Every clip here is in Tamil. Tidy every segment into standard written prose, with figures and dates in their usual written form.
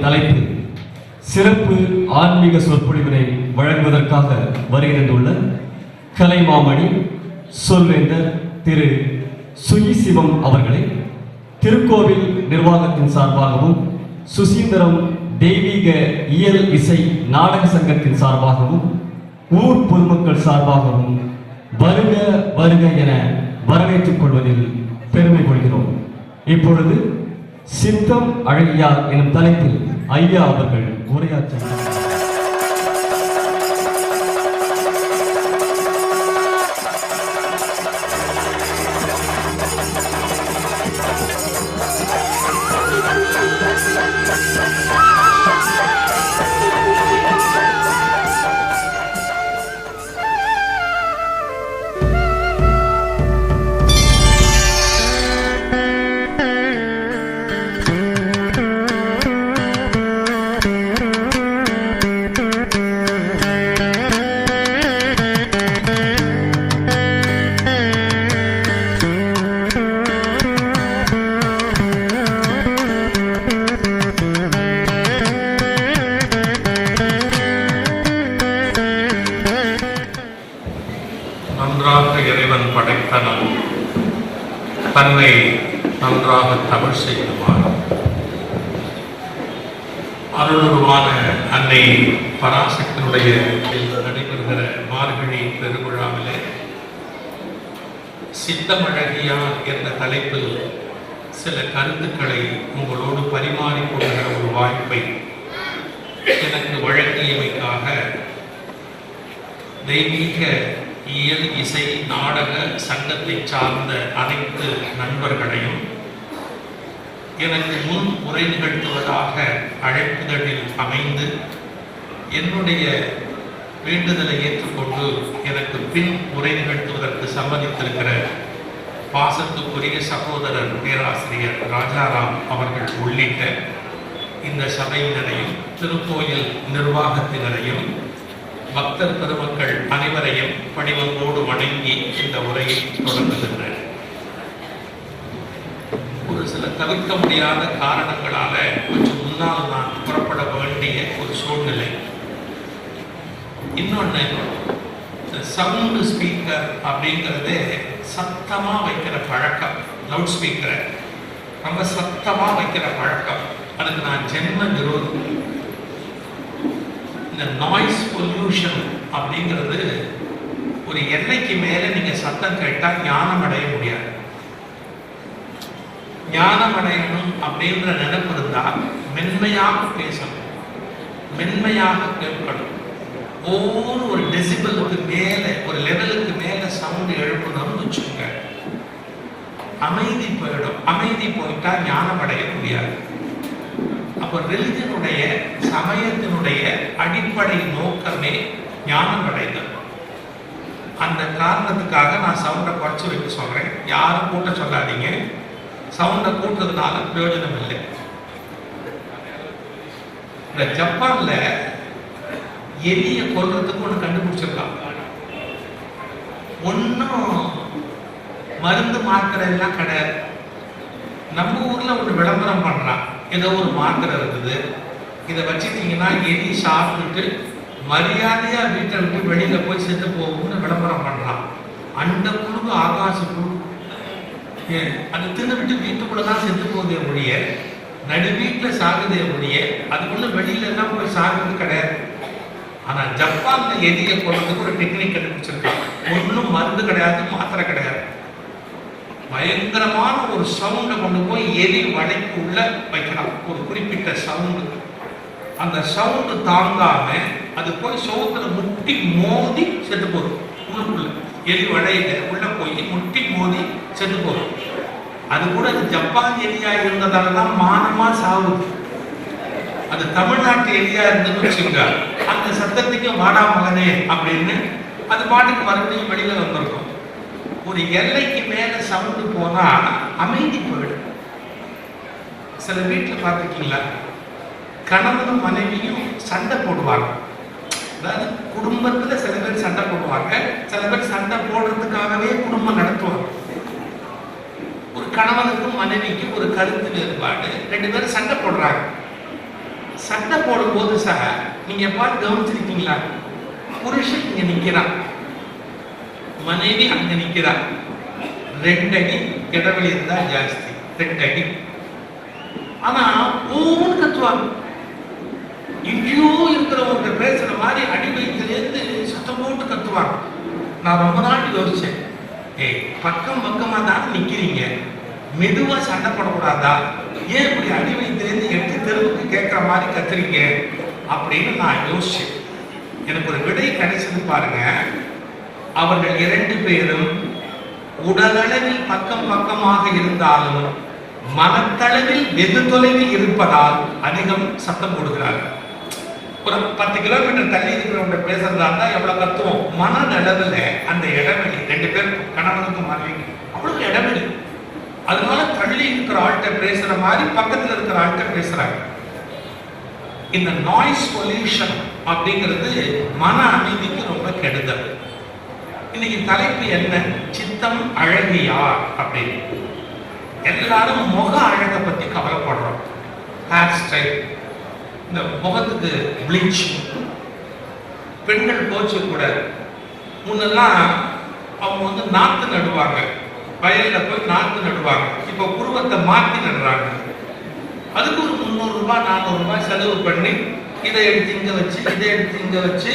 தலைப்பு சிறப்பு ஆன்மீக சொற்பொழிவினை வழங்குவதற்காக வருகின்றுள்ள கலைமாமணி சொல்வேந்தர் திரு சுகிசிவம் அவர்களை திருக்கோவில் நிர்வாகத்தின் சார்பாகவும் சுசீந்திரம் தெய்வீக இயல் இசை நாடக சங்கத்தின் சார்பாகவும் ஊர் பொதுமக்கள் சார்பாகவும் வருக வருக என வரவேற்றுக் கொள்வதில் பெருமை கொள்கிறோம். இப்பொழுது சித்தம் அழகியார் எனும் தலைப்பில் ஐயா அவர்கள் உரையாற்றுகிறார். நன்றாக இறைவன் படைத்தனம் தன்னை நன்றாக தமிழ் செய்யுமாறு அருளுருவான அன்னை பராசக்தியினுடைய நடைபெறுகிற மார்கழி பெருவிழாவிலே சித்தமழகியார் என்ற தலைப்பில் சில கருத்துக்களை உங்களோடு பரிமாறிக்கொள்கிற ஒரு வாய்ப்பை எனக்கு வழங்கியமைக்காக தெய்வீக இயல் இசை நாடக சங்கத்தை சார்ந்த அனைத்து நண்பர்களையும் எனக்கு முன் உரை நிகழ்த்துவதாக அழைப்புதலில் அமைந்து என்னுடைய வேண்டுதலை ஏற்றுக்கொண்டு எனக்கு பின் உரை நிகழ்த்துவதற்கு சம்மதித்திருக்கிற பாசத்துக்குரிய சகோதரர் பேராசிரியர் ராஜாராம் அவர்கள் உள்ளிட்ட இந்த சபையினரையும் திருக்கோயில் நிர்வாகத்தினரையும் பக்தர் பெருமக்கள் அனைவரையும் பணிவன்போடு வணங்கி இந்த உரையை தொடங்குகின்றனர். ஒரு சில தவிர்க்க முடியாத காரணங்களால கொஞ்சம் முன்னால் நான் புறப்பட வேண்டிய ஒரு சூழ்நிலை. இன்னொன்று, சவுண்டு ஸ்பீக்கர் அப்படிங்கிறதே சத்தமா வைக்கிற பழக்கம், லவுட் ஸ்பீக்கரை ரொம்ப சத்தமா வைக்கிற பழக்கம், அதுக்கு நான் ஜென்ம விரோதம். இந்த நாய்ஸ் பொல்யூஷன் அப்படிங்கிறது ஒரு எல்லைக்கு மேல நீங்க சத்தம் கேட்டால் ஞானம் அடைய முடியாது. ஞானம் அடையணும் அப்படின்ற நினைப்பு இருந்தால் மென்மையாக பேசணும், மென்மையாக கேட்கணும். ஒவ்வொரு ஒரு டெசிபலுக்கு மேல ஒரு லெவலுக்கு மேல சவுண்ட் எழுப்பணும்னு வச்சுக்கோங்க, அமைதி போயிடும். அமைதி போயிட்டா ஞானம் அடைய முடியாது. அப்போ ரிலிஜனுடைய சமயத்தினுடைய அடிப்படை நோக்கமே ஞானம் அடைதல். அந்த காரணத்துக்காக நான் சவுண்டை குறைச்சி வைக்க சொல்றேன். யாரும் கூட்ட சொல்லாதீங்க. சவுண்டை கூட்டுறதுனால பிரயோஜனம் இல்லை. இந்த ஜப்பான்ல எலியை கொல்றதுக்கு ஒன்று கண்டுபிடிச்சிருக்கான். ஒன்றும் மருந்து மாத்திரை எல்லாம் கிடையாது. நம்ம ஊர்ல ஒரு விளம்பரம் பண்றான், ஏதோ ஒரு மாத்திரை இருக்குது, இதை வச்சுட்டீங்கன்னா எலி சாப்பிட்டுட்டு மரியாதையா வீட்டை விட்டு வெளியில போய் செத்து போகும்னு விளம்பரம் பண்றான். அந்த புழுகு ஆகாச புழு, அது தின்னுவிட்டு வீட்டுக்குள்ளதான் செத்து போகுதே ஒழிய நடு வீட்டுல சாகுதே ஒழிய அதுக்குள்ள வெளியில எல்லாம் போய் சாகுறது கிடையாது. ஆனா ஜப்பான்ல எலியை கொள்றதுக்கு ஒரு டெக்னிக் கண்டுபிடிச்சிருக்கான். ஒன்றும் மருந்து கிடையாது, மாத்திரை கிடையாது. பயங்கரமான ஒரு சவுண்டை கொண்டு போய் எலி வலைக்கு உள்ள வைக்கலாம், ஒரு குறிப்பிட்ட சவுண்டு. அந்த சவுண்டு தாங்காம அது போய் சவுத்துல முட்டி மோதி செத்து போகும். உள்ளுக்குள்ள எலி வலையில உள்ள போய் முட்டி மோதி செத்து போகும். அது கூட அது ஜப்பான் எலியா இருந்ததாலதான் மானமா சாவுது. அது தமிழ்நாட்டு எலியா இருந்ததுன்னு வச்சுங்க, அந்த சத்தத்துக்கு வாடா மகனே அப்படின்னு அது பாட்டுக்கு மறுபடியும் வெளியில வந்திருக்கும். ஒரு எல்லைக்கு மேல சவுண்டு போனா அமைதி போயிடும். சில வீட்டுல பார்த்துருக்கீங்களா, கணவனும் மனைவியும் சண்டை போடுவாங்க. அதாவது குடும்பத்துல சில பேர் சண்டை போடுவாங்க, சில பேர் சண்டை போடுறதுக்காகவே குடும்பம் நடத்துவாங்க. ஒரு கணவனுக்கும் மனைவிக்கும் ஒரு கருத்து வேறுபாடு, ரெண்டு பேரும் சண்டை போடுறாங்க. சண்டை போடும்போது சார் நீங்க பார்த்து கவனிச்சிருக்கீங்களா? புருஷன் இங்க நிக்கிறான், மனைவி அங்க நிக்கிறா, 2 அடி இடைவெளி இருந்தா ஜாஸ்தி, 2 அடி. ஆனா ஊன்னு கத்துவாங்க. எங்கேயோ இருக்கிறவங்க பேசுற மாதிரி அடி வயிற்றுலேருந்து சத்தம் போட்டு கத்துவாங்க. நான் ரொம்ப நாள் யோசிச்சேன், பக்கம் பக்கமா தான் நிக்கிறீங்க, மெதுவா சண்டை போடக்கூடாதா? ஏன் இப்படி அடி வயிற்றுலேருந்து 8 தெருவுக்கு கேட்கிற மாதிரி கத்துறீங்க அப்படின்னு நான் யோசிச்சேன். எனக்கு ஒரு விடை கிடைச்சது பாருங்க. அவர்கள் 2 பேரும் உடலளவில் பக்கம் பக்கமாக இருந்தாலும் மனத்தளவில் வெகு தொலைவில் இருப்பதால் அதிகம் சத்தம் போடுகிறார்கள். ஒரு 10 கிலோமீட்டர் தள்ளி இருக்கிறவங்க பேசுறதா இருந்தா எவ்வளவு கத்துவோம்? மனதளவில் அந்த இடைவெளி 2 பேர் கணவனுக்கு மனைவிக்கு அவ்வளவு இடைவெளி. அதனால தள்ளி இருக்கிற ஆள்கிட்ட பேசுற மாதிரி பக்கத்துல இருக்கிற ஆள்கிட்ட பேசுறாங்க. இந்த நாய்ஸ் பொல்யூஷன் அப்படிங்கிறது மன அமைதிக்கு ரொம்ப கெடுதல். இன்னைக்கு தலைப்பு என்ன? சித்தம் அழகியார் அப்படின்னு. எல்லாரும் முக அழகை பத்தி கவலைப்படுறோம். ஹேர் ஸ்டைல், இந்த முகத்துக்கு ப்ளீச், பெண்கள் கோச்சு கூட. முன்னெல்லாம் அவங்க நாத்து நடுவாங்க, வயல்ல போய் நாத்து நடுவாங்க. இப்போ புருவத்தை மாற்றி நடுறாங்க. அதுக்கு ஒரு 300 ரூபாய் 400 ரூபாய் செலவு பண்ணி இதை எடுத்து இங்க வச்சு இதை எடுத்து இங்க வச்சு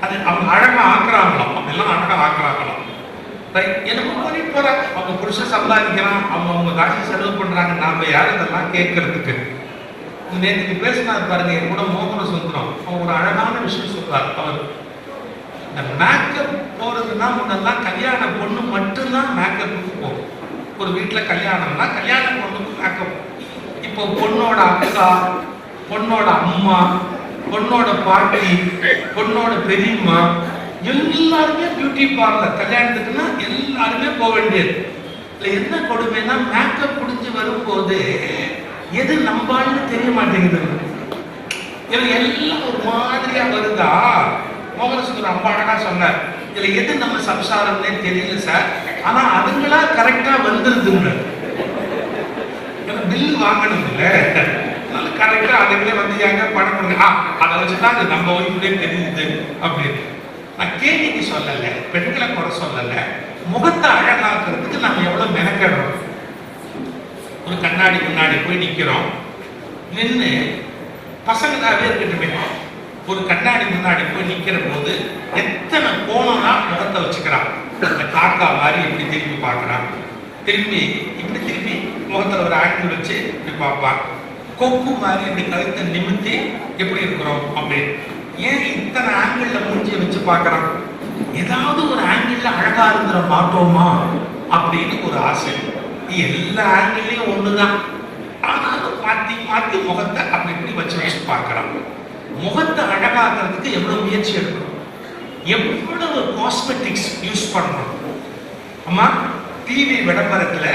அது அவங்க அழகா ஆக்குறாங்களாம். அப்படிலாம் அழகா ஆக்குறாங்களாம். எனக்கு பண்ணி போறாங்க. அவங்க புருஷன் சம்பாதிக்கிறான், அவங்க காசு செலவு பண்றாங்க. நாம யாரும் இதெல்லாம் கேட்கறதுக்கு? நேற்றுக்கு பேசினார் பாருங்க, என் கூட மோகன சுந்தரம். அவங்க ஒரு அழகான விஷயம் சொல்றாரு. அவர் இந்த மேக்கப் போறதுன்னா முன்னெல்லாம் கல்யாண பொண்ணு மட்டும்தான் மேக்கப்புக்கு போகும். ஒரு வீட்டுல கல்யாணம்னா கல்யாண பொண்ணுக்கு மேக்கப். இப்போ பொண்ணோட அக்கா, பொண்ணோட அம்மா, பொண்ணோட பாட்டி, பொண்ணோட பெரியம்மா எல்லாருமே பியூட்டி பார்லர். கல்யாணத்துக்குன்னா எல்லாருமே போக வேண்டியது. இல்லை என்ன கொடுமைன்னா மேக்கப் முடிஞ்சு வரும்போது எது நம்பான்னு தெரிய மாட்டேங்குது. எல்லாம் ஒரு மாதிரியா வருதா? மோகனசுந்தரம் ரொம்ப அழகா சொன்னார். இதுல எது நம்ம சம்சாரம்னே தெரியல சார், ஆனா அதுங்களா கரெக்டா வந்துருதுங்க. பில் வாங்கணும் இல்ல, கரெக்டா அதுங்களே வந்து ஏங்க பணம் பண்ணுங்க, அதை வச்சுதான் அது நம்ம ஒய்ஃப்லயே தெரியுது அப்படின்னு. நான் கேள்விக்கு சொல்லல, பெண்களை குறை சொல்லல. முகத்தை அழகாக்குறதுக்கு நம்ம எவ்வளவு மெனக்கிடுறோம். ஒரு கண்ணாடி முன்னாடி போய் நிக்கிறோம், நின்று பசங்களாவே இருக்கட்டுமே, ஒரு கண்ணாடி முன்னாடி போய் நிக்கிற போது எத்தனை கோணம்னா முகத்தை வச்சுக்கிறான். அந்த காக்கா மாதிரி இப்படி திரும்பி பார்க்கறான், திரும்பி இப்படி திரும்பி முகத்துல ஒரு ஆங்கிள் வச்சு இப்படி பார்ப்பான். கொக்கு மாதிரி இப்படி கழுத்தை நிமித்தி எப்படி இருக்கிறோம் அப்படின்னு. ஏன் இத்தனை ஆங்கிள் மூஞ்சியை வச்சு பார்க்கறான்? ஏதாவது ஒரு ஆங்கிள் அழகா இருந்துட மாட்டோமா அப்படின்னு ஒரு ஆசை. எல்லா ஆங்கிள்லயும் ஒண்ணுதான், ஆனாலும் மாத்தி மாத்தி முகத்தை அப்படி இப்படி வச்சு பார்க்கறான். முகத்தை அழகாக்குறதுக்கு எவ்வளவு முயற்சி எடுக்கணும், எவ்வளவு காஸ்மெட்டிக்ஸ் யூஸ் பண்ணணும். அம்மா, டிவி விளம்பரத்துல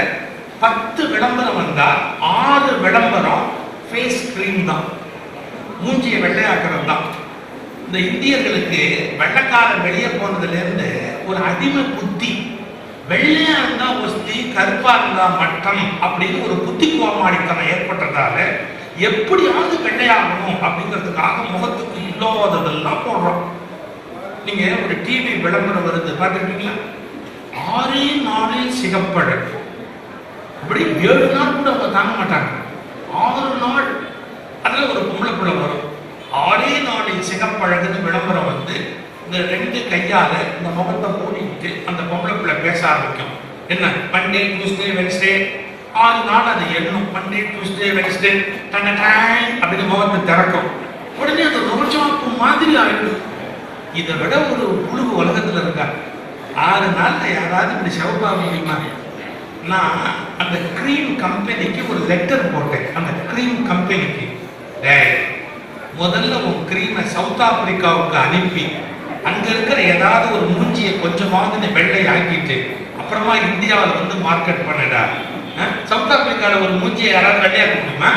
10 விளம்பரம் வந்தா 6 விளம்பரம் ஃபேஸ் கிரீம் தான், மூஞ்சியை வெள்ளையாக்குறது தான். இந்த இந்தியர்களுக்கு வெள்ளைக்காரன் வெளியே போனதுல இருந்து ஒரு அடிமை புத்தி, வெள்ளையா இருந்தா ஒஸ்தி, கருப்பா இருந்தா மட்டம் அப்படின்னு ஒரு புத்தி கோமாளித்தனம் ஏற்பட்டதால எப்படியாவது வெள்ளையாகணும் அப்படிங்கிறதுக்காக முகத்துக்கு இல்லாததெல்லாம் போடுறோம். நீங்க ஒரு டிவி விளம்பரம் வருது பார்த்துருக்கீங்களா? 6 நாளில் சிகப்பழகு, அப்படி 7 நாள் கூட அவங்க தாங்க மாட்டாங்க. 6 நாள் அதுல ஒரு பொம்பளை பிள்ளை வரும். 6 நாளில் சிகப்பழகுன்னு விளம்பரம் வந்து இந்த 2 கையால இந்த முகத்தை மூடிட்டு அந்த பொம்பளை பிள்ளை பேச ஆரம்பிக்கும். என்ன, மண்டே டியூஸ்டே வென்ஸ்டே 6 நாள் அதை எண்ணும். மண்டே டியூஸ்டே வென்ஸ்டே தன்னை டைம் அப்படின்னு முகத்தை திறக்கும். உடனே அது ரோஜாப்பு மாதிரி ஆயிடும். இதை விட ஒரு புழுகு உலகத்துல இருக்கா? 6 நாள்ல யாராவது இப்படி செவப்பா முடியுமா? நான் அந்த கிரீம் கம்பெனிக்கு ஒரு லெட்டர் போட்டேன். அந்த கிரீம் கம்பெனிக்கு, முதல்ல உன் கிரீமை சவுத் ஆப்பிரிக்காவுக்கு அனுப்பி அங்க இருக்கிற ஏதாவது ஒரு மூஞ்சியை கொஞ்சமாவது வெள்ளை ஆக்கிட்டு அப்புறமா இந்தியாவில் வந்து மார்க்கெட் பண்ணடா. சவுத் ஆப்பிரிக்காவில் ஒரு மூஞ்சியை யாராவது வெள்ளையாக்க முடியுமா?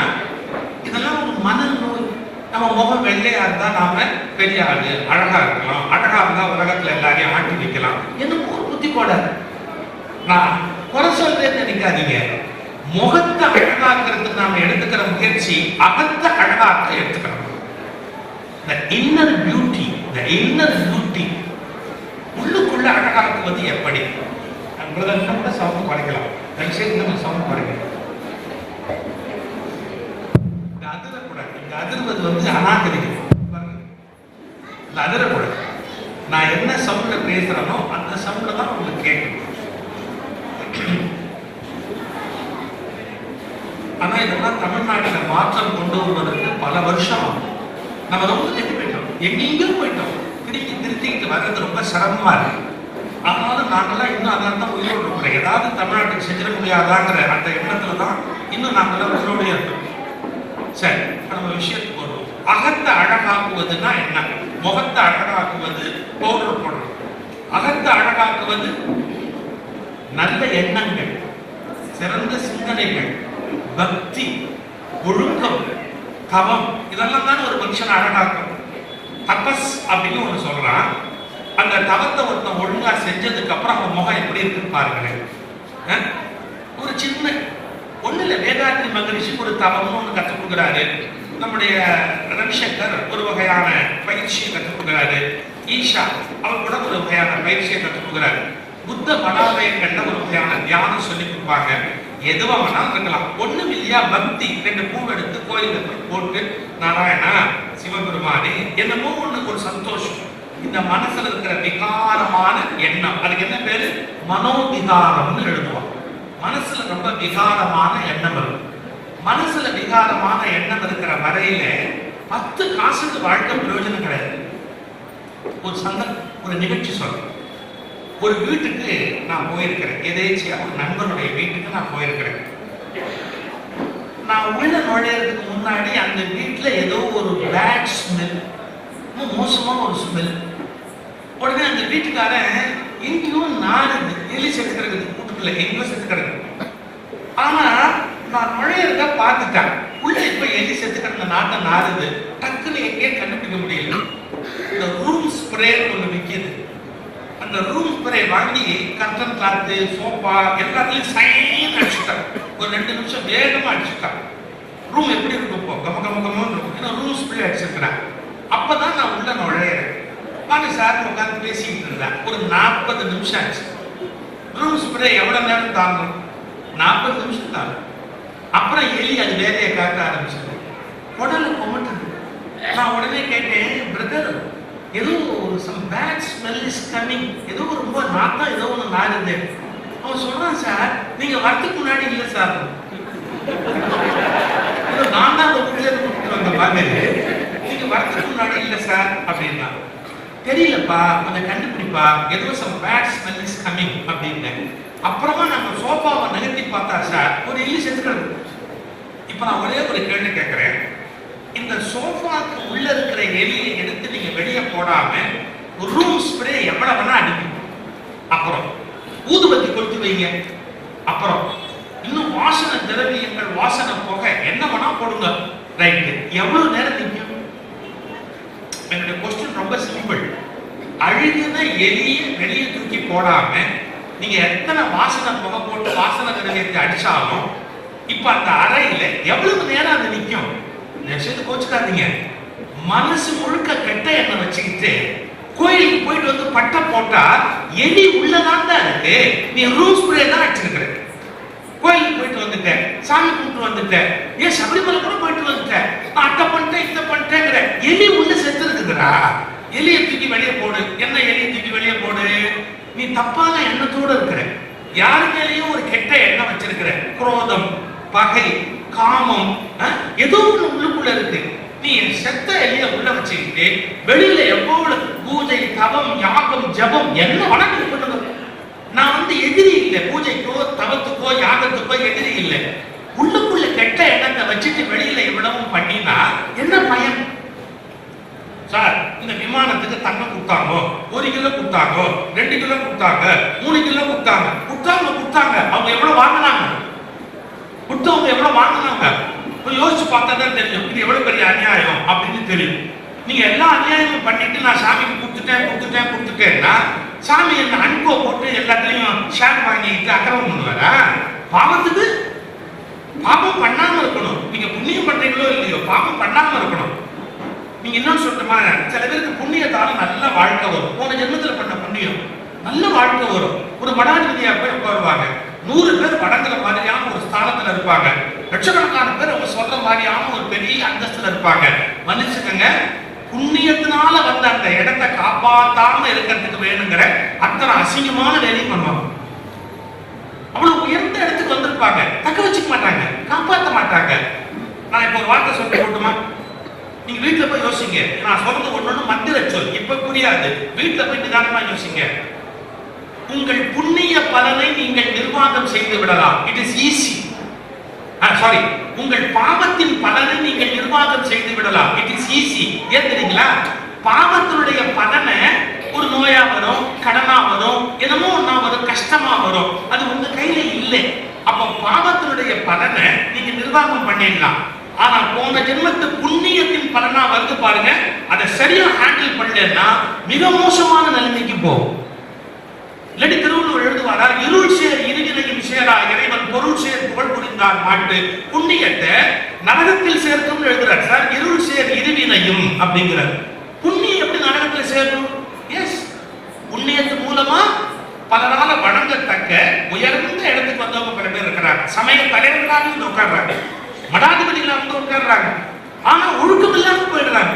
இதெல்லாம் ஒரு மனநோய். நம்ம முகம் வெள்ளையா இருந்தா நாம பெரிய ஆளு, அழகா இருக்கலாம், அழகா இருந்தா உலகத்துல எல்லாரையும் ஆட்டி வைக்கலாம். என்ன ஒரு புத்தி போடாது. நான் குறை சொல்றேன்னு நினைக்காதீங்க. முகத்தை அழகாக்குறதுக்கு நாம எடுத்துக்கிற முயற்சி அகத்தை அழகாக்க எடுத்துக்கிறோம். the inner beauty, the inner beauty, உள்ளுக்குள்ள அழகாக்குவது எப்படி? பிரதர் இன்னும் கூட சவுண்ட் குறைக்கலாம், தயவுசெய்து இன்னும் சவுண்ட் குறைக்கலாம். இந்த அதிரக்கூடாது, இந்த அதிர்வது வந்து அநாகரிகம். இந்த அதிரக்கூடாது. நான் என்ன சவுண்ட்ல பேசுறேனோ அந்த சவுண்ட்ல தான் உங்களுக்கு கேட்கணும். ஆனா இதெல்லாம் தமிழ்நாட்டில் மாற்றம் கொண்டு வருவதற்கு பல வருஷம் ஆகும். நம்ம ரொம்ப கெட்டு போயிட்டோம், எங்கெங்கும் போயிட்டோம். திருத்திக்கிட்டு வர்றது ரொம்ப சிரமமா இருக்கு. ஆனாலும் நாங்கெல்லாம் இன்னும் அதனால தான் உயிரோடு இருக்கிறோம். ஏதாவது தமிழ்நாட்டுக்கு செஞ்சிட முடியாதாங்கிற அந்த எண்ணத்துல தான் இன்னும் நாங்கெல்லாம் உயிரோடு இருக்கோம். சரி, நம்ம விஷயத்துக்கு வருவோம். அகத்தை அழகாக்குவதுன்னா என்ன? முகத்தை அழகாக்குவது பவுடர் போடுறது. அகத்தை அழகாக்குவது நல்ல எண்ணங்கள், சிறந்த சிந்தனைகள், பக்தி, ஒழுக்கம், தவம், இதெல்லாம் தான் ஒரு மனுஷனை அழகாக்கும். தபஸ் அப்படின்னு ஒண்ணு சொல்றான். அந்த தவத்தை ஒருத்தன் ஒழுங்கா செஞ்சதுக்கு அப்புறம் அவன் முகம் எப்படி இருக்குன்னு பாருங்களேன். ஒரு சின்ன ஒண்ணு இல்ல, வேதாத்ரி மகரிஷி ஒரு தவம்னு ஒண்ணு கற்றுக் கொடுக்குறாரு. நம்முடைய ரவிசங்கர் ஒரு வகையான பயிற்சியை கற்றுக் கொடுக்குறாரு. ஈஷா அவர் கூட ஒரு வகையான பயிற்சியை கற்றுக் கொடுக்குறாரு. புத்த மடாலயங்கள்ல ஒரு வகையான தியானம் சொல்லி கொடுப்பாங்க. எதுவா வேணாலும் இருக்கலாம். ஒண்ணும் இல்லையா, பக்தி, 2 பூ எடுத்து கோயில போய் போட்டு நாராயணா சிவபெருமானே என்னமோ ஒண்ணு, ஒரு சந்தோஷம். இந்த மனசுல இருக்கிற விகாரமான எண்ணம், அதுக்கு என்ன பேரு? மனோவிகாரம்னு எழுதுவாங்க. மனசுல ரொம்ப விகாரமான எண்ணம் இருக்கும். மனசுல விகாரமான எண்ணம் இருக்கிற வரையில 10 காசுக்கு வாழ்க்கை பிரயோஜனம் கிடையாது. ஒரு நிகழ்ச்சி சொல்றேன். ஒரு வீட்டுக்கு நான் போயிருக்கிறேன், எதேச்சியா ஒரு நண்பனுடைய வீட்டுக்கு நான் போயிருக்கிறேன். நான் உள்ள நுழையிறதுக்கு முன்னாடி அந்த வீட்டுல ஏதோ ஒரு பேட் ஸ்மெல், மோசமா ஒரு ஸ்மெல். உடனே அந்த வீட்டுக்காரன் எங்கேயும் நாடுது, எலி செத்து கிடக்குது வீட்டுக்குள்ள, எங்கேயோ செத்து கிடக்குது. ஆனா நான் நுழையிறத பார்த்துட்டேன், உள்ள இப்ப எலி செத்து கிடந்த நாட்டை நாடுது. டக்குன்னு எங்கேயும் கண்டுபிடிக்க முடியல. இந்த ரூம் ஸ்ப்ரே ஒண்ணு விற்கிது. அந்த ரூம் ஸ்ப்ரே வாங்கி கர்டன் கிளாத்து, சோஃபா எல்லாத்தையும் சைன் அடிச்சுட்டான். ஒரு 2 நிமிஷம் வேகமா அடிச்சுட்டான். ரூம் எப்படி இருக்கும் இப்போ? கம கம கமன்னு இருக்கும். ஏன்னா ரூம் ஸ்ப்ரே அடிச்சிருக்கிறேன். அப்பதான் நான் உள்ள நுழையிறேன். வாங்க சார் உட்காந்து பேசிக்கிட்டு இருந்தேன். ஒரு 40 நிமிஷம் ஆச்சு. ரூம் ஸ்ப்ரே எவ்வளவு நேரம் தாங்கும்? 40 நிமிஷம் தாங்கும். அப்புறம் எலி அது வேலையை காட்ட ஆரம்பிச்சது. உடல கொமட்டுது. நான் உடனே கேட்டேன், பிரதர் ஏதோ some bad smell is coming, ஏதோ ரொம்ப நாத்தம் ஏதோ ஒன்று நாடுது. அவன் சொல்றான், சார் நீங்க வரதுக்கு முன்னாடி இல்லை சார், நான் தான் அந்த வீட்டுல கூப்பிட்டு வந்த மாதிரி, நீங்க வரதுக்கு முன்னாடி இல்லை சார் அப்படின்னா. தெரியலப்பா, அதை கண்டுபிடிப்பா, ஏதோ some bad smell is coming அப்படின்னு. அப்புறமா நம்ம சோஃபாவை நகர்த்தி பார்த்தா சார் ஒரு எலி செத்துக்கிறது. இப்ப நான் ஒரே ஒரு கேள்வி கேட்கிறேன். இந்த சோஃபாக்கு உள்ள இருக்கிற எலியை எடுத்து நீங்க வெளியே போடாம ரூம் ஸ்ப்ரே எவ்வளவு வேணா அடிக்கும். அப்புறம் ஊதுபத்தி கொளுத்தி வைங்க. அப்புறம் இன்னும் வாசனை திரவியங்கள், வாசனை புகை என்ன வேணா போடுங்க. ரைட்டு, எவ்வளவு நேரம் நிற்கும்? என்னுடைய கொஸ்டின் ரொம்ப சிம்பிள். அழுகின எலியை வெளியே தூக்கி போடாம நீங்க எத்தனை வாசனை புகை போட்டு வாசனை திரவியத்தை அடிச்சாலும் இப்ப அந்த அறையில எவ்வளவு நேரம் அது நிற்கும்? விஷயத்தை கோச்சுக்காதீங்க. மனசு முழுக்க கெட்ட எண்ணம் வச்சுக்கிட்டு கோயிலுக்கு போயிட்டு வந்து பட்டை போட்டா எலி உள்ளதான் தான் இருக்கு. நீ ரூம் ஸ்ப்ரே தான் அடிச்சிருக்கிற. கோயிலுக்கு போயிட்டு வந்துட்டேன், சாமி கும்பிட்டு வந்துட்டேன், ஏன் சபரிமலை கூட போயிட்டு வந்துட்டேன், நான் அட்டை பண்ணிட்டேன் இதை பண்ணிட்டேங்கிற. எலி உள்ள செத்து இருக்குதுடா. எலியை தூக்கி வெளியே போடு. என்ன எலியை தூக்கி வெளியே போடு? நீ தப்பான எண்ணத்தோடு இருக்கிற. யாரு மேலேயும் ஒரு கெட்ட எண்ணம் வச்சிருக்கிற. குரோதம், பகை, காமம், ஏதோ ஒண்ணு உள்ளுக்குள்ள இருக்கு. நீ செத்த எலிய உள்ள வச்சுக்கிட்டு வெளியில எவ்வளவு பூஜை, தவம், யாகம், ஜபம் என்ன வணக்கம் பண்ணுங்க. நான் வந்து எதிரி இல்லை, பூஜைக்கோ தவத்துக்கோ யாகத்துக்கோ எதிரி இல்லை. உள்ளுக்குள்ள கெட்ட எண்ணத்தை வச்சுட்டு வெளியில எவ்வளவும் பண்ணினா என்ன பயன்? சார் இந்த விமானத்துக்கு தங்கம் கொடுத்தாங்க, 1 கிலோ கொடுத்தாங்க, 2 கிலோ கொடுத்தாங்க, 3 கிலோ கொடுத்தாங்க. அவங்க எவ்வளவு வாங்கினாங்க? கொடுத்தவங்க எவ்வளவு வாங்கினாங்க? யோசிச்சு பார்த்தா தான் தெரியும் இது எவ்வளவு பெரிய அநியாயம் அப்படின்னு தெரியும். நீங்க எல்லா அநியாயமும் பண்ணிட்டு நான் சாமிக்கு கொடுத்துட்டேன்னா சாமி என்ன அன்போ போட்டு எல்லாத்துலயும் ஷேர் வாங்கிட்டு அக்கிரமம் பண்ணுவாரா? பாவத்துக்கு பாவம் பண்ணாம இருக்கணும். நீங்க புண்ணியம் பண்றீங்களோ இல்லையோ, பாவம் பண்ணாம இருக்கணும். நீ நீங்க இன்னொன்னு சொல்லட்டுமா, சில பேருக்கு புண்ணியத்தால நல்ல வாழ்க்கை வரும், போன ஜென்மத்துல பண்ண புண்ணியம் நல்ல வாழ்க்கை வரும். ஒரு மடாதிபதியா போய் உட்காருவாங்க, 100 பேர் வணங்குற மாதிரியான ஒரு ஸ்தானத்துல இருப்பாங்க, லட்சக்கணக்கான பேர் அவங்க சொல்ற மாதிரியான ஒரு பெரிய அந்தஸ்துல இருப்பாங்க. மன்னிச்சுக்கங்க, புண்ணியத்தினால வந்த அந்த இடத்தை காப்பாத்தாம இருக்கிறதுக்கு வேணுங்கிற அத்தனை அசிங்கமான வேலையும் பண்ணுவாங்க. அவ்வளவு உயர்ந்த இடத்துக்கு வந்திருப்பாங்க, தக்க வச்சுக்க மாட்டாங்க, காப்பாற்ற மாட்டாங்க. நான் இப்ப ஒரு வார்த்தை சொல்ல போட்டுமா, நீங்க வீட்டுல போய் யோசிங்க. நான் சொல்றது ஒண்ணு மந்திர சொல், இப்ப புரியாது. வீட்டுல போய் நிதானமா யோசிங்க. உங்கள் புண்ணிய பலனை நீங்கள் நிர்வாகம் செய்து விடலாம். It is easy. சாரி, உங்கள் பாவத்தின் பலனை நீங்கள் நிர்வாகம் செய்து விடலாம். It is easy. ஏன் தெரியுங்களா? பாவத்தினுடைய பலனை ஒரு நோயா வரும், கடனா வரும், என்னமோ ஒன்னா வரும், கஷ்டமா வரும், அது உங்க கையில இல்லை. அப்ப பாவத்தினுடைய பலனை நீங்க நிர்வாகம் பண்ணிடலாம். ஆனா போன ஜென்மத்து புண்ணியத்தின் பலனா வந்து பாருங்க, அதை சரியா ஹேண்டில் பண்ணலன்னா மிக மோசமான நிலைமைக்கு போகும். இல்லாட்டி திருவள்ளுவர் எழுதுவாரா, இருள் சேர் இருவினையும் சேரா இறைவன் பொருள் சேர் புகழ் புரிந்தார் மாட்டு புண்ணியத்தை நரகத்தில் சேர்க்கும் எழுதுறார். சார், இருள் சேர் இருவினையும் அப்படிங்கிறார். புண்ணியம் எப்படி நரகத்தில் சேரும்? எஸ், புண்ணியத்து மூலமா பலரால வணங்கத்தக்க உயர்ந்த இடத்துக்கு வந்தவங்க பல பேர் இருக்கிறாங்க. சமய தலைவர்களாக வந்து உட்கார்றாங்க, மடாதிபதிகளாக வந்து உட்கார்றாங்க. ஆனா ஒழுக்கம் இல்லாம போயிடுறாங்க.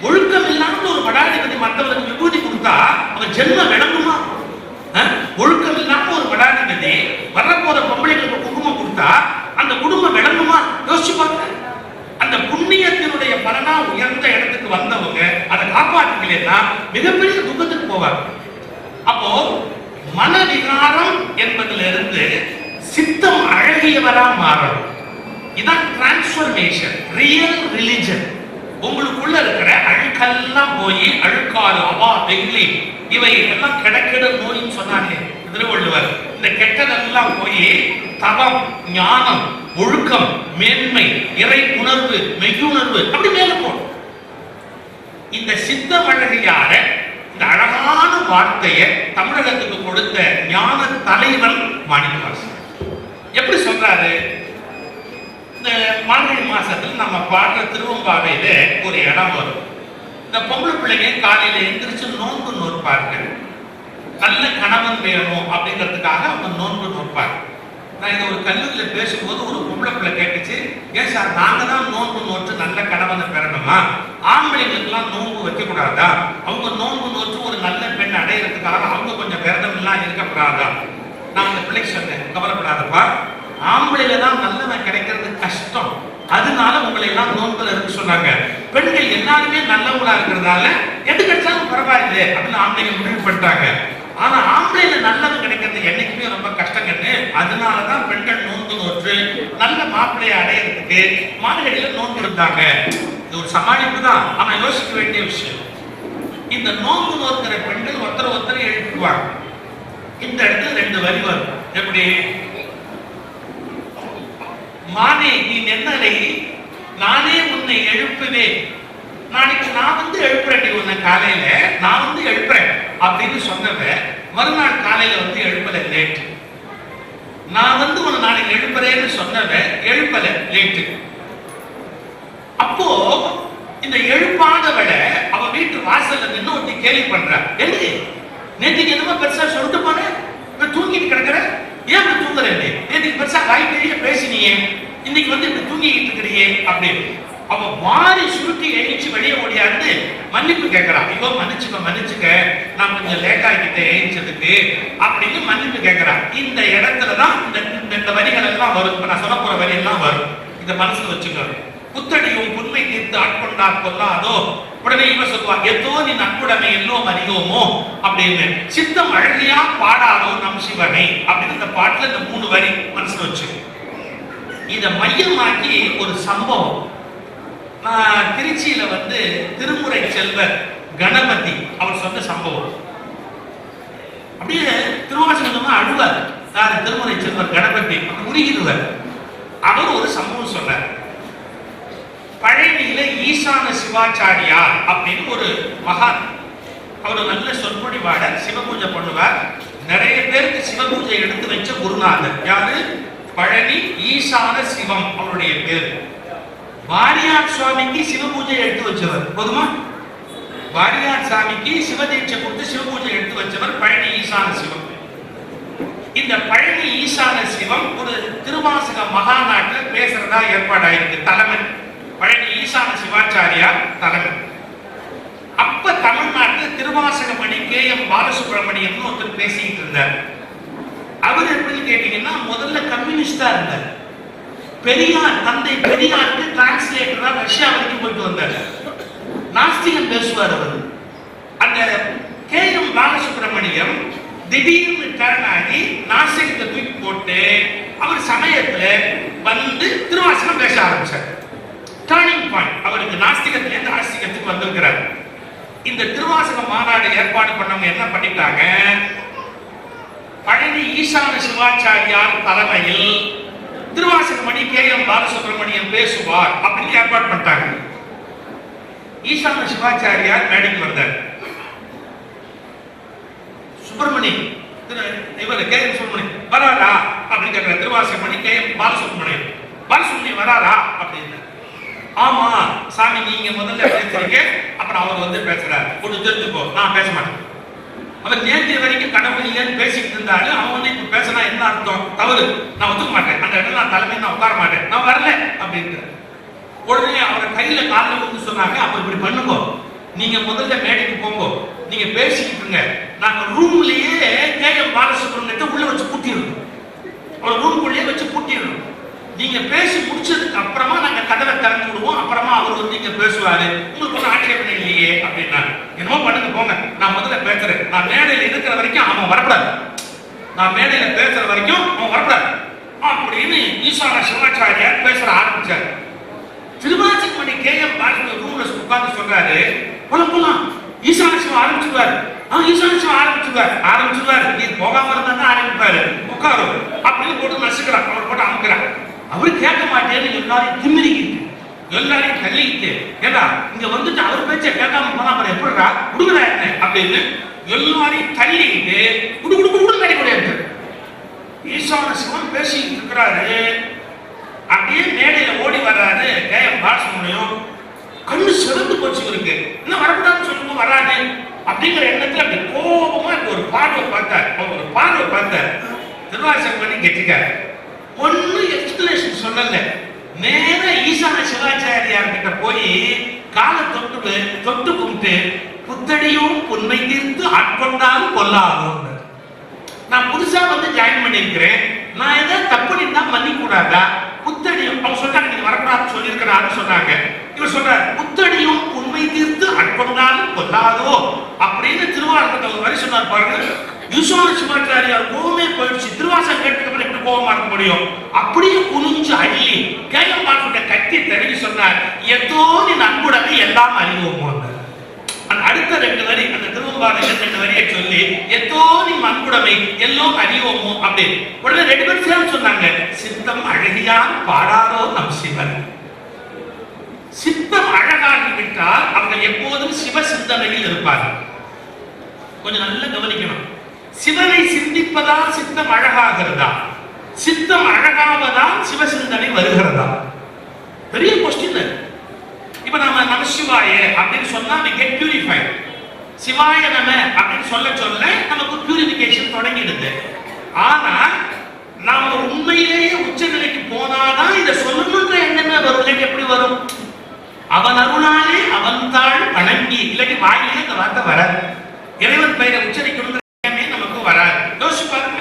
ஒழுக்கம் இல்லாம ஒரு மடாதிபதி மற்றவருக்கு விபூதி கொடுத்தா அவங்க ஜென்மம் விளங்குமா? ஒழுக்கம் இல்லாம ஒரு மடாதிபதி வரப்போற பொம்பளைகளுக்கு குடும்பம் கொடுத்தா அந்த குடும்பம் விளங்குமா? யோசிச்சு பாருங்க. அந்த புண்ணியத்தினுடைய பலனா உயர்ந்த இடத்துக்கு வந்தவங்க அதை காப்பாற்றுக்கலைன்னா மிகப்பெரிய துக்கத்துக்கு போவாங்க. அப்போ மனவிகாரம் என்பதிலிருந்து சித்தம் அழகியவரா மாறணும். இதான் டிரான்ஸ்ஃபர்மேஷன், ரியல் ரிலிஜன். உங்களுக்குள்ள இருக்கிற அழுக்கெல்லாம் போய், அழுக்காறு, அவா, வெகுளி, இவை எல்லாம் கிடக்கிட நோயின்னு சொன்னாங்க திருவள்ளுவர். இந்த கெட்டதெல்லாம் போய் தவம், ஞானம், ஒழுக்கம், மேன்மை, இறை உணர்வு, மெய்யுணர்வு அப்படி மேல போடும். இந்த சித்தமழகியார இந்த அழகான வார்த்தையை தமிழகத்துக்கு கொடுத்த ஞான தலைவன் மாணிக்கவாசகர் எப்படி சொல்றாரு? இந்த மார்கழி மாசத்துல நம்ம பாடுற திருவம்பாவையில ஒரு இடம் வரும். இந்த பொம்பளை பிள்ளைங்க காலையில எந்திரிச்சு நோன்பு நோற்பார்கள். நல்ல கணவன் வேணும் அப்படிங்கிறதுக்காக அவங்க நோன்பு நோற்பாங்க. நான் இதை ஒரு கல்லூரியில பேசும்போது ஒரு பொம்பளை பிள்ளை கேட்டுச்சு, ஏன் சார் நாங்க தான் நோன்பு நோற்று நல்ல கணவனை பெறணுமா? ஆம்பளைங்களுக்கெல்லாம் நோன்பு வைக்க கூடாதா? அவங்க நோன்பு நோற்று ஒரு நல்ல பெண் அடையிறதுக்காக அவங்க கொஞ்சம் விரதம் எல்லாம் இருக்கக்கூடாதா? நான் அந்த பிள்ளைக்கு சொன்னேன், கவலைப்படாதப்பா, ஆம்பளையில தான் நல்லவன் கிடைக்கிறது கஷ்டம், அதனால உங்களை எல்லாம் நோன்புல இருக்க சொன்னாங்க. பெண்கள் எல்லாருமே நல்லவங்களா இருக்கிறதால எது கிடைச்சாலும் பரவாயில்லை அப்படின்னு ஆம்பளைங்க முடிவு பண்ணிட்டாங்க. ஆனா ஆம்பளையில நல்லவன் கிடைக்கிறது என்னைக்குமே ரொம்ப கஷ்டம் கட்டு, அதனாலதான் பெண்கள் நோன்பு நோற்று நல்ல மாப்பிள்ளையை அடையிறதுக்கு மார்கழியில நோன்பு இருந்தாங்க. இது ஒரு சமாளிப்பு தான், ஆனா யோசிக்க வேண்டிய விஷயம். இந்த நோன்பு நோக்கிற பெண்கள் ஒருத்தர் எழுப்புவாங்க. இந்த இடத்துல 2 வரி வரும். எப்படி? மானே நீ நென்னலை நானே உன்னை எழுப்புவேன், நாளைக்கு நான் வந்து எழுப்புறேன், உன்னை காலையில நான் வந்து எழுப்புறேன் அப்படின்னு சொன்னவ மறுநாள் காலையில வந்து எழுப்பல, லேட். நான் வந்து உன்னை நாளைக்கு எழுப்புறேன்னு சொன்னவ எழுப்பல, லேட்டு. அப்போ இந்த எழுப்பாதவள அவ வீட்டு வாசல்ல நின்று ஒருத்தி கேள்வி பண்றா, என்ன நேற்றுக்கு என்னமோ பெருசா சொல்லிட்டு போன, இப்ப தூங்கிட்டு கிடக்குற, ஏன் இப்படி தூங்குறேன்? நேற்றுக்கு பெருசா வாய்ப்பெரிய பேசினியே, இன்னைக்கு வந்து இப்படி தூங்கிட்டு இருக்கிறியே அப்படின்னு. அவ வாரி சுருட்டி எழுச்சி வெளியே ஓடியாந்து மன்னிப்பு கேட்கிறான். ஐயோ மன்னிச்சுக்க, நான் கொஞ்சம் லேட் ஆகிட்டேன் எழுச்சதுக்கு அப்படின்னு மன்னிப்பு கேட்கிறான். இந்த இடத்துலதான் இந்த வரிகள் எல்லாம் வரும். இப்ப நான் சொல்ல போற வரி எல்லாம் வரும், இத மனசுல வச்சுக்கோ. புத்தடியும் புன்மை தீர்த்து ஆட்கொண்டார் கொல்லாதோ, உடனே இவ சொல்லுவா, எதோ நீ நட்புடைமை எல்லோ அறியோமோ அப்படின்னு. சித்தம் அழகியா பாடாதோ நம் சிவனை அப்படின்னு இந்த பாட்டுல இந்த 3 வரி மனசுல வச்சு இத மையமாக்கி ஒரு சம்பவம். நான் திருச்சியில வந்து திருமுறை செல்வர் கணபதி அவர் சொன்ன சம்பவம். அப்படியே திருவாசகமா அழுவார். யாரு? திருமுறை செல்வர் கணபதி உருகிடுவார். அவர் ஒரு சம்பவம் சொன்னார். பழனியில ஈசான சிவாச்சாரியார் அப்படின்னு ஒரு மகான், அவர் நல்ல சொற்பொழிவாளர், சிவபூஜை பண்ணுவார். நிறைய பேருக்கு சிவபூஜை எடுத்து வச்ச குருநாதர் யாரு? பழனி ஈசான சிவம் அவருடைய பேர். வாரியார் சுவாமிக்கு சிவபூஜை எடுத்து வச்சவர் போதுமா? வாரியார் சாமிக்கு சிவதீட்சை கொடுத்து சிவபூஜை எடுத்து வச்சவர் பழனி ஈசான சிவம். இந்த பழனி ஈசான சிவம் ஒரு திருவாசக மகாநாட்டில் பேசுறதா ஏற்பாடாயிருக்கு. தலைமை பழனி ஈசான சிவாச்சாரியார் தலைமை. அப்ப தமிழ்நாட்டில் திருவாசக மணி K.M. பாலசுப்ரமணியம் ஒருத்தர் பேசிட்டு இருந்தார். அவர் எப்படின்னு கேட்டீங்கன்னா முதல்ல கம்யூனிஸ்டா இருந்தார். பெரியார் தந்தை பெரியாருக்கு டிரான்ஸ்லேட்டரா ரஷ்யா வரைக்கும் போயிட்டு வந்தார். நாஸ்திகம் பேசுவார் அவர். அந்த K.M. பாலசுப்ரமணியம் திடீர்னு டர்ன் ஆகி நாஸ்திகத்தை தூக்கி போட்டு அவர் சமயத்துல வந்து திருவாசகம் பேச ஆரம்பிச்சார். டர்னிங் பாயிண்ட் அவருக்கு நாஸ்திகத்திலிருந்து ஆஸ்திகத்துக்கு வந்திருக்கிறார். இந்த திருவாசக மாநாடு ஏற்பாடு பண்ணவங்க என்ன பண்ணிட்டாங்க, பழனி ஈசான சிவாச்சாரியார் தலைமையில் திருவாசக மணி K.M. பாலசுப்ரமணியம் பேசுவார் அப்படின்னு ஏற்பாடு பண்ணிட்டாங்க. ஈசான சிவாச்சாரியார் மேடைக்கு வந்தார். சுப்பிரமணி இவர் K.M. சுப்பிரமணி வராரா அப்படின்னு கேட்கிற. திருவாசக மணி K.M. பாலசுப்ரமணியம் பாலசுப்ரமணியம் வராரா அப்படின்னு. ஆமா சாமி நீங்க முதல்ல பேசுறீங்க, அப்புறம் அவர் வந்து பேசுறாரு. ஒன்று தெரிஞ்சுக்கோ, நான் பேச மாட்டேன். அவர் நேற்று வரைக்கும் கடவுள் இல்லைன்னு பேசிட்டு இருந்தாரு. அவன் வந்து இப்ப பேசினா என்ன அர்த்தம்? தவறு, நான் ஒத்துக்க மாட்டேன். அந்த இடத்துல நான் தலைமை நான் உட்கார மாட்டேன், நான் வரல அப்படின்ட்டு. உடனே அவரை கையில காலில் வந்து சொன்னாங்க, அப்ப இப்படி பண்ணுங்க, நீங்க முதல்ல மேடைக்கு போங்க, நீங்க பேசிக்கிட்டு இருங்க, நாங்க ரூம்லயே K.M. பாலசுப்ரமணியத்தை உள்ள வச்சு பூட்டிடணும். அவர் ரூம்குள்ளேயே வச்சு பூட்டிடணும். நீங்க பேசி முடிச்சதுக்கு அப்புறமா நாங்க கதவை திறந்து விடுவோம், அப்புறமா அவர் வந்து இங்க பேசுவாரு, உங்களுக்கு ஒன்றும் ஆட்சேபனை இல்லையே அப்படின்னா. என்னமோ பண்ணுங்க போங்க, நான் முதல்ல பேசுறேன். நான் மேடையில இருக்கிற வரைக்கும் அவன் வரக்கூடாது, நான் மேடையில பேசுற வரைக்கும் அவன் வரக்கூடாது அப்படின்னு ஈசான சிவாச்சாரியார் பேசுற ஆரம்பிச்சாரு. திருவாசக மணி K.M. பாலசுப்ரமணியம் ரூம்ல உட்கார்ந்து சொல்றாரு, போலாம் ஈசான சிவம் ஆரம்பிச்சுவாரு. ஈசான சிவம் ஆரம்பிச்சுவாரு, நீ போகாம இருந்தா ஆரம்பிப்பாரு, உட்காரும் அப்படின்னு போட்டு நசுக்கிறான். அவர் போட்டு அமுக்கிறான். அவரு கேட்க மாட்டேன்னு எல்லாரையும் திமிரிக்கிட்டு எல்லாரையும் தள்ளிக்கிட்டு, ஏன்னா இங்க வந்துட்டு அவர் பேச்ச கேட்காம போனா அப்புறம் எப்படிடா விடுதலை என்ன அப்படின்னு எல்லாரையும் தள்ளிக்கிட்டு குடு குடு குடு நடி முடியாது. ஈசான சிவம் பேசிட்டு இருக்கிறாரு. அப்படியே மேடையில ஓடி வர்றாரு K.M. பாலசுப்ரமணியம். கண்ணு சிறந்து போச்சு இருக்கு. இன்னும் வரக்கூடாதுன்னு சொல்லுங்க, வராது அப்படிங்கிற எண்ணத்துல அப்படி கோபமா ஒரு பார்வை பார்த்தார். அவர் ஒரு பார்வை பார்த்தார். திருவாசக பண்ணி கெட்டிக்காரு. ஒண்ணு எக்ஸ்பிளேஷன் சொல்லல. நேர ஈசான சிவாச்சாரியார் கிட்ட போய் காலை தொட்டு கும்பிட்டு, புத்தடியும் உண்மை தீர்த்து ஆட்கொண்டாலும் கொல்லாகும். நான் புதுசா வந்து ஜாயின் பண்ணிருக்கிறேன், நான் ஏதாவது தப்பு பண்ணிருந்தா மன்னிக்க கூடாதா? புத்தடியும் அவங்க சொன்னாங்க, நீங்க வரக்கூடாதுன்னு சொல்லியிருக்கிறாருன்னு சொன்னாங்க. இவர் சொல்றாரு, புத்தடியும் உண்மை தீர்த்து ஆட்கொண்டாலும் கொல்லாதோ அப்படின்னு திருவாரூரத்துல ஒரு வரி சொன்னார் பாருங்க. ஈசான சிவாச்சாரியார் கோவமே போயிடுச்சு. திருவாசகம் கேட்டதுக்கு எப்படி கோவமா இருக்க முடியும்? அப்படியே குனிஞ்சு அள்ளி K.M. பாலசுப்ரமணியத்தை கட்டி தடவி சொன்னார், எதோ நீ நண்புடனே எல்லாம் அறிவோம். அந்த அடுத்த 2 வரி அந்த திருவம்பாவையில 2 வரியை சொல்லி, எதோ நீ மண்புடமை எல்லோரும் அறிவோமோ அப்படி. உடனே 2 பேரும் சேர்ந்து சொன்னாங்க, சித்தம் அழகியான் பாடாதோ நம் சிவன். சித்தம் அழகாகி விட்டால் அவர்கள் எப்போதும் சிவ சிந்தனையில் இருப்பார்கள். கொஞ்சம் நல்லா கவனிக்கணும். சிவனை சிந்திப்பதால் சித்தம் அழகாகிறதா, சித்தம் அழகாவதால் சிவ சிந்தனை வருகிறதா? பெரிய கொஸ்டின். இப்ப நாம நமசிவாய அப்படின்னு சொன்னா we get purified. சிவாய நம அப்படின்னு சொல்ல நமக்கு பியூரிஃபிகேஷன் தொடங்கிடுது. ஆனா நாம உண்மையிலேயே உச்சநிலைக்கு போனாதான் இதை சொல்லணுன்ற எண்ணமே வரும். இல்லாட்டி எப்படி வரும்? அவன் அருளாலே அவன் தாழ் வணங்கி, இல்லாட்டி வாயிலே இந்த வார்த்தை வராது. இறைவன் பெயரை உச்சரிக்கணுங்கிற எண்ணமே நமக்கு வராது. யோசிச்சு பாருங்க,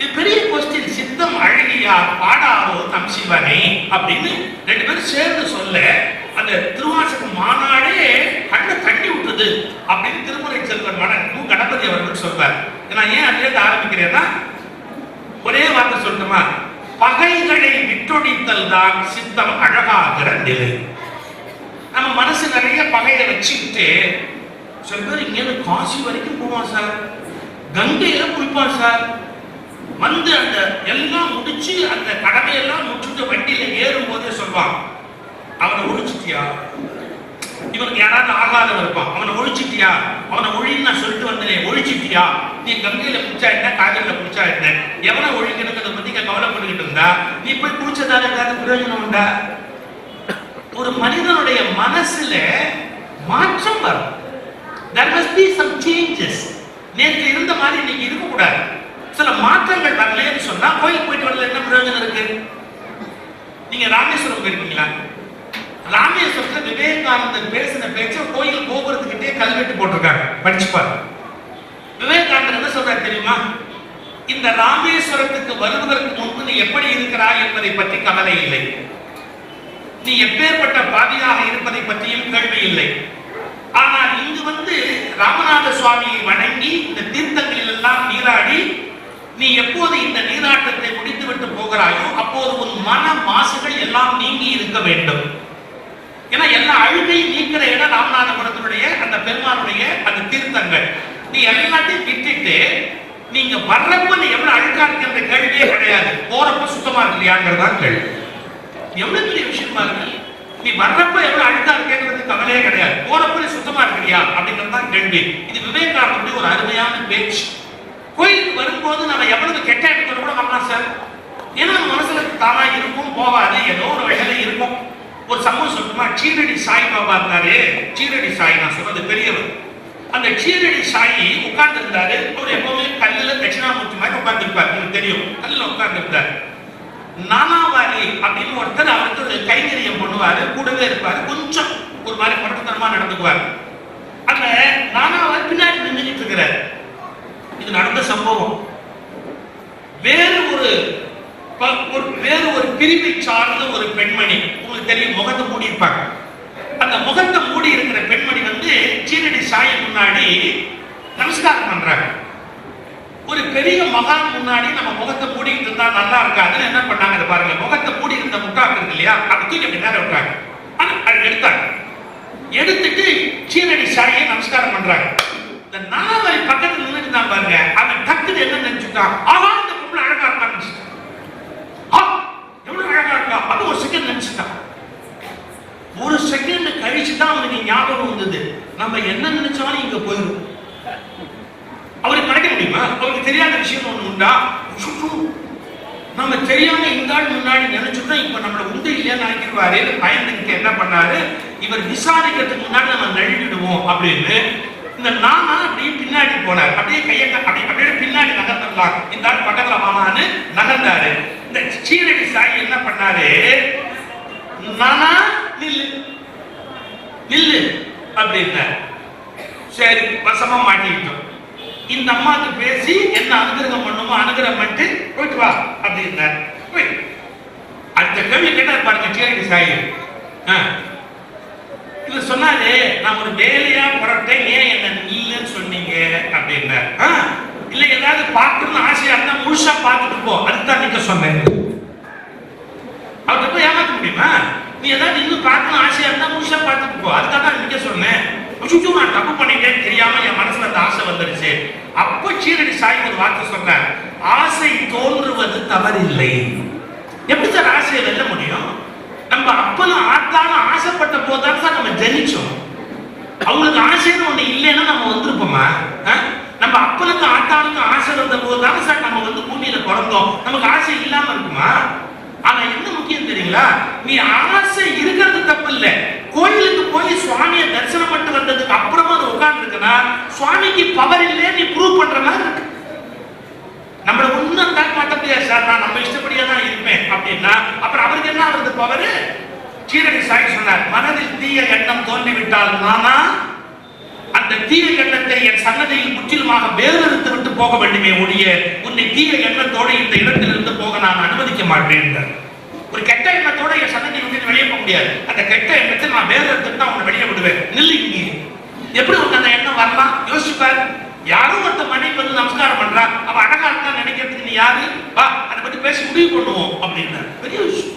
இது பெரிய கொஸ்டின். சித்தம் அழகியா பாடாதோ தம் சிவனை அப்படின்னு 2 பேரும் சேர்ந்து சொல்ல அந்த திருவாசக மாநாடே கண்ணை தட்டி விட்டுது அப்படின்னு திருமுறை செல்வர் மு. கணபதி அவர்கள் சொல்வார். நான் ஏன் அதுலேருந்து ஆரம்பிக்கிறேன்னா, ஒரே வார்த்தை சொல்லணுமா, பகைகளை விட்டொழித்தல் தான் சித்தம் அழகாகிற நிலை. நம்ம மனசு நிறைய பகையை வச்சுக்கிட்டு, சில பேர் இங்கேருந்து காசி வரைக்கும் போவான் சார், கங்கையில குளிப்பான் சார், வந்து அந்த எல்லாம் முடிச்சு அந்த கடமையெல்லாம் முடிச்சுட்டு வண்டியில ஏறும் போதே சொல்வான், அவனை ஒழிச்சிட்டியா? இவனுக்கு யாராவது ஆகாதவன் இருப்பான், அவனை ஒழிச்சிட்டியா? அவனை ஒழின்னு நான் சொல்லிட்டு வந்தேன், ஒழிச்சிட்டியா? நீ கங்கையில குளிச்சா என்ன, காவிரியில குளிச்சா என்ன? எவனை ஒழிக்கிறத பத்தி கவலைப்பட்டுக்கிட்டு இருந்தா நீ போய் குளிச்சதால ஏதாவது பிரயோஜனம் உண்டா? ஒரு மனிதனுடைய மனசுல மாற்றம் வரும். There must be some changes. நேற்று இருந்த மாதிரி இன்னைக்கு இருக்கக்கூடாது. சில மாற்றங்கள் வரலன்னு சொன்னா கோயிலுக்கு போயிட்டு வரல என்ன பிரயோஜனம் இருக்கு? நீங்க ராமேஸ்வரம் போயிருக்கீங்களா? ராமேஸ்வரத்துல விவேகானந்தர் பேசின பேச்ச கோயில் கோபுரத்துக்கிட்டே கல்வெட்டு போட்டிருக்காங்க, படிச்சுப்பாரு. விவேகானந்தர் என்ன சொல்றாரு தெரியுமா? இந்த ராமேஸ்வரத்துக்கு வருவதற்கு முன்பு நீ எப்படி இருக்கிறாய் என்பதை பற்றி கவலை இல்லை, நீ எப்பேற்பட்ட பாவியாக இருப்பதை பற்றியும் கேள்வி இல்லை. ஆனால் இங்கு வந்து ராமநாத சுவாமியை வணங்கி இந்த தீர்த்தங்களில் எல்லாம் நீராடி நீ எப்போது இந்த நீராட்டத்தை முடித்துவிட்டு போகிறாயோ அப்போது உன் மன மாசுகள் எல்லாம் நீங்கி இருக்க வேண்டும். ஏன்னா எல்லா அழுகையும் நீக்கிற இடம் ராமநாதபுரத்தினுடைய அந்த பெருமானுடைய அந்த தீர்த்தங்கள். நீ எல்லாத்தையும் விட்டுட்டு நீங்க வர்றப்ப நீ எவ்வளவு அழுக்கா இருக்கின்ற கேள்வியே கிடையாது, போறப்ப சுத்தமா இருக்கலையாங்கிறதா கேள்வி. எவ்வளவு பெரிய விஷயமா இருக்கு. நீ வர்றப்ப எவ்வளவு அழுக்கா இருக்கேங்கிறது கவலையே கிடையாது, போறப்ப நீ சுத்தமா இருக்கிறியா அப்படிங்கிறதா கேள்வி. இது விவேகானந்தருடைய ஒரு அருமையான பேச்சு. கோயிலுக்கு வரும்போது நம்ம எவ்வளவு கெட்ட இடத்துல கூட வரலாம் சார், ஏன்னா நம்ம மனசுல தானா இருக்கும், போவாது, ஏதோ ஒரு வகையில இருக்கும். ஒரு சமூகம் சொல்லுமா, சீரடி சாய் பாபா இருந்தாரு. சீரடி சாய் நான் சொல்றது பெரியவர். அந்த சீரடி சாயி உட்கார்ந்து இருந்தாரு. அவர் எப்பவுமே கல்லுல தட்சிணாமூர்த்தி மாதிரி உட்கார்ந்து இருப்பார், எனக்கு தெரியும். கல்லுல உட்கார்ந்து இருந்தார். நானாவாரி அப்படின்னு ஒருத்தர் அவருக்கு கைங்கரியம் பண்ணுவாரு, கூடவே இருப்பாரு, கொஞ்சம் ஒரு மாதிரி படத்தனமா நடந்துக்குவார். அந்த நானாவாரி பின்னாடி நின்றுட்டு இருக்கிறார். இது நடந்த சம்பவம். வேறு ஒரு பிரிவை சார்ந்த ஒரு பெண்மணி, உங்களுக்கு தெரியும், முகத்தை மூடி இருப்பாங்க. அந்த முகத்தை மூடி இருக்கிற பெண்மணி வந்து சீரடி சாய் முன்னாடி நமஸ்காரம் பண்றாங்க. ஒரு பெரிய மகான் முன்னாடி நம்ம முகத்தை மூடிட்டு இருந்தா நல்லா இருக்காதுன்னு என்ன பண்ணாங்க பாருங்க, முகத்தை மூடி இருந்த முட்டாக்கு இருக்கு இல்லையா, அதை தூக்கி அப்படி நேரம் விட்டாங்க. அதை எடுத்தாங்க. எடுத்துட்டு சீரடி சாயை நமஸ்காரம் பண்றாங்க. இந்த நாவரி பக்கத்துல நின்றுட்டு தான் பாருங்க, அவன் டக்குன்னு என்ன நினைச்சுட்டான், ஆஹா இந்த பொண்ணு அழகா இருக்கான்னு, எவ்வளவு அழகா இருக்கா, அது ஒரு செகண்ட் நினைச்சுட்டான். ஒரு செகண்ட் கழிச்சுதான் அவனுக்கு ஞாபகம் வந்தது, நம்ம என்ன நினைச்சாலும் இங்க போயிடும். அவருக்கு நடக்க முடியுமா? அவருக்கு தெரியாத விஷயம் ஒண்ணு உண்டா? நம்ம தெரியாம இந்த ஆள் முன்னாடி நினைச்சுட்டோம், இப்ப நம்மள உண்டு இல்லையா நினைக்கிறாரு. பயந்துக்கு என்ன பண்ணாரு, இவர் விசாரிக்கிறதுக்கு முன்னாடி நம்ம நழுவிடுவோம் அப்படின்னு இந்த நானா அப்படியே பின்னாடி போனார். அப்படியே கையை அப்படியே பின்னாடி நகர்த்தலாம், இந்த ஆள் பக்கத்துல வாமான்னு நகர்ந்தாரு. இந்த சீரடி சாய் என்ன பண்ணாரு, நானா நில்லு நில்லு அப்படின்னா. சரி, வசமா மாட்டிக்கிட்டோம். இந்த அம்மாவுக்கு பேசி என்ன அனுகிரகம் பண்ணுமோ அனுகிரகம் பண்ணிட்டு போயிட்டு வா அப்படின்னார். போய் அடுத்த கேள்வி கேட்டார் பாருங்க சீரடி சாய். இது சொன்னாரு, நான் ஒரு வேலையா புறப்பட்டேன், ஏன் என்ன இல்லைன்னு சொன்னீங்க அப்படின்னார். இல்ல ஏதாவது பார்க்கணும்னு ஆசையா இருந்தா முழுசா பார்த்துட்டு போ, அதுதான் நீங்க சொன்னேன். அவர்கிட்ட போய் ஏமாத்த முடியுமா? நீ ஏதாவது இன்னும் பார்க்கணும் ஆசையா இருந்தா முழுசா பார்த்துட்டு போ, அதுக்காக தான் நீங்க சொன்னேன். நான் தப்பு பண்ணிட்டேன், தெரியாம என் மனசுல அந்த ஆசை வந்துருச்சு. அப்ப சீரடி சாய் ஒரு வார்த்தை சொன்னார், ஆசை தோன்றுவது தவறில்லை. எப்படி சார் ஆசையை வெல்ல முடியும்? நம்ம அப்பெல்லாம் ஆத்தாலும் ஆசைப்பட்ட போதுதான் சார் நம்ம ஜனிச்சோம். அவங்களுக்கு ஆசைன்னு ஒண்ணு இல்லைன்னா நம்ம வந்திருப்போமா? நம்ம அப்பனுக்கு ஆத்தாளுக்கு ஆசை வந்த போதுதான் சார் நம்ம வந்து பூமியில பிறந்தோம். நமக்கு ஆசை இல்லாம இருக்குமா? ஆனா என்ன முக்கியம் தெரியுங்களா, நீ ஆசை இருக்கிறது தப்பு இல்ல. கோயிலுக்கு போய் சுவாமியை தரிசனம் பண்ணிட்டு வந்ததுக்கு அப்புறமா அது உட்கார்ந்து இருக்குன்னா சுவாமிக்கு பவர் இல்லையே நீ ப்ரூவ் பண்ற மாதிரி இருக்கு. நம்மள ஒன்னும் தான் மாட்ட முடியாது சார், நான் நம்ம இஷ்டப்படியா தான் இருப்பேன் அப்படின்னா அப்புறம் அவருக்கு என்ன வருது பவர்? சீரடி சாய் சொன்னார், மனதில் தீய எண்ணம் தோன்றிவிட்டால் நானா அந்த தீய எண்ணத்தை என் சன்னதியில் முற்றிலுமாக வேறெடுத்து விட்டு போக வேண்டுமே ஒழிய உன்னை தீய எண்ணத்தோடு இந்த இடத்திலிருந்து போக நான் அனுமதிக்க மாட்டேன். ஒரு கெட்ட எண்ணத்தோட என் சன்னதியில் விட்டு வெளியே போக முடியாது, அந்த கெட்ட எண்ணத்தை நான் வேறெடுத்துட்டு தான் உன்னை வெளியே விடுவேன். நில்லுங்க. எப்படி உனக்கு அந்த எண்ணம் வரலாம் யோசிப்பார். யாரும் ஒருத்த மனைவி வந்து நமஸ்காரம் பண்றா, அவ அழகா இருக்கா நினைக்கிறதுக்கு நீ யாரு? வா அதை பத்தி பேசி முடிவு பண்ணுவோம் அப்படின்னா பெரிய விஷயம்.